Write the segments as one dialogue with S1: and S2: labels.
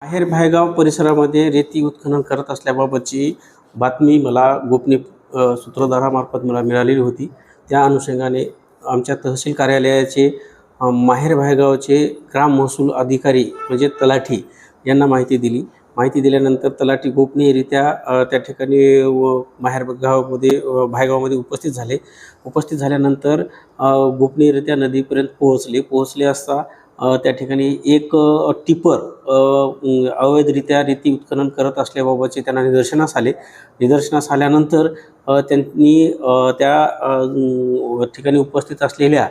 S1: आहेर भायगाव परिसरामध्ये रेती उत्खनन करत असल्याबाबतची बातमी मला गोपनीय सूत्रधारामार्फत मला मिळालेली होती. त्या अनुषंगाने आमच्या तहसील कार्यालयाचे माहेर भायगावचे ग्राम महसूल अधिकारी म्हणजे तलाठी यांना माहिती दिली. माहिती दिल्यानंतर तलाठी गोपनीयरित्या त्या ठिकाणी माहेर गावामध्ये भायगावामध्ये उपस्थित झाले. उपस्थित झाल्यानंतर गोपनीयरित्या नदीपर्यंत पोहोचले असता त्या ठिकाणी एक टिपर अवैधरित्या रेती उत्खनन करत असल्याबाबतचे त्यांना निदर्शनास आले. निदर्शनास आल्यानंतर त्यांनी त्या ठिकाणी उपस्थित असलेल्या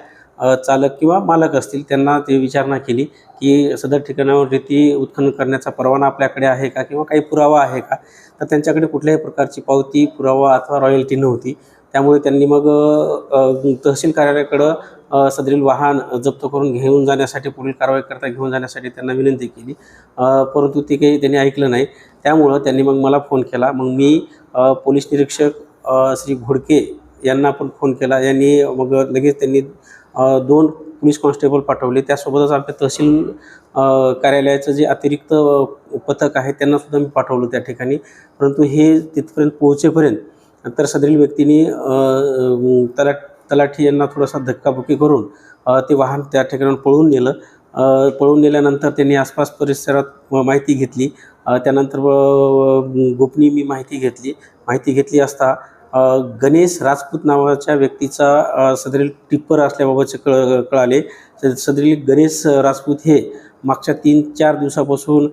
S1: चालक किंवा मालक असतील त्यांना ते विचारणा केली की सदर ठिकाणावर रेती उत्खनन करण्याचा परवाना आपल्याकडे आहे का किंवा काही पुरावा आहे का. तर त्यांच्याकडे कुठल्याही प्रकारची पावती, पुरावा अथवा रॉयल्टी नव्हती. त्यामुळे त्यांनी मग तहसील कार्यालयाकडं सदरील वाहन जप्त करून घेऊन जाण्यासाठी, पुढील कारवाई करता घेऊन जाण्यासाठी त्यांना विनंती केली. परंतु ते काही त्यांनी ऐकलं नाही. त्यामुळं त्यांनी मग मला फोन केला. मग मी पोलीस निरीक्षक श्री घोडके यांना पण फोन केला. यांनी मग लगेच त्यांनी 2 पोलीस कॉन्स्टेबल पाठवले. त्यासोबतच आमच्या तहसील कार्यालयाचं जे अतिरिक्त पथक आहे त्यांनासुद्धा मी पाठवलं त्या ठिकाणी. परंतु हे तिथपर्यंत पोहोचेपर्यंत तर सदरील व्यक्तीने तलाठी यांना थोडासा धक्काबुक्की करून ते वाहन त्या ठिकाणाहून पळवून नेलं. पळवून नेल्यानंतर त्यांनी आसपास परिसरात माहिती घेतली. त्यानंतर गोपनीय मी माहिती घेतली असता गणेश राजपूत नावाच्या व्यक्तीचा सदरील टिप्पर असल्याबाबतचे कळाले. सदरील गणेश राजपूत हे मागच्या 3-4 दिवसापासून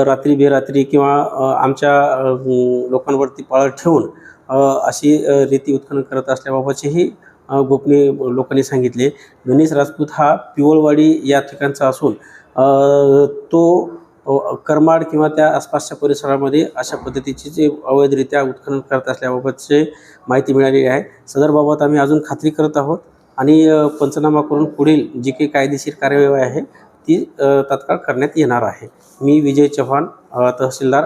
S1: रात्री बेरात्री किंवा आमच्या लोकांवरती पाळत ठेवून अशी रेती उत्खनन करत असल्याबाबतचेही गोपनीय लोकांनी सांगितले. गणेश राजपूत हा पिवळवाडी या ठिकाणचा असून तो करमाड किंवा त्या आसपासच्या परिसरामध्ये अशा पद्धतीचे जे अवैधरित्या उत्खनन करत असल्याबाबतचे माहिती मिळालेली आहे. सदर बाबत आम्ही अजून खात्री करत आहोत आणि पंचनामा करून पुढील जी काही कायदेशीर कार्यवाही आहे ती तात्काळ करण्यात येणार आहे. मी विजय चव्हाण, तहसीलदार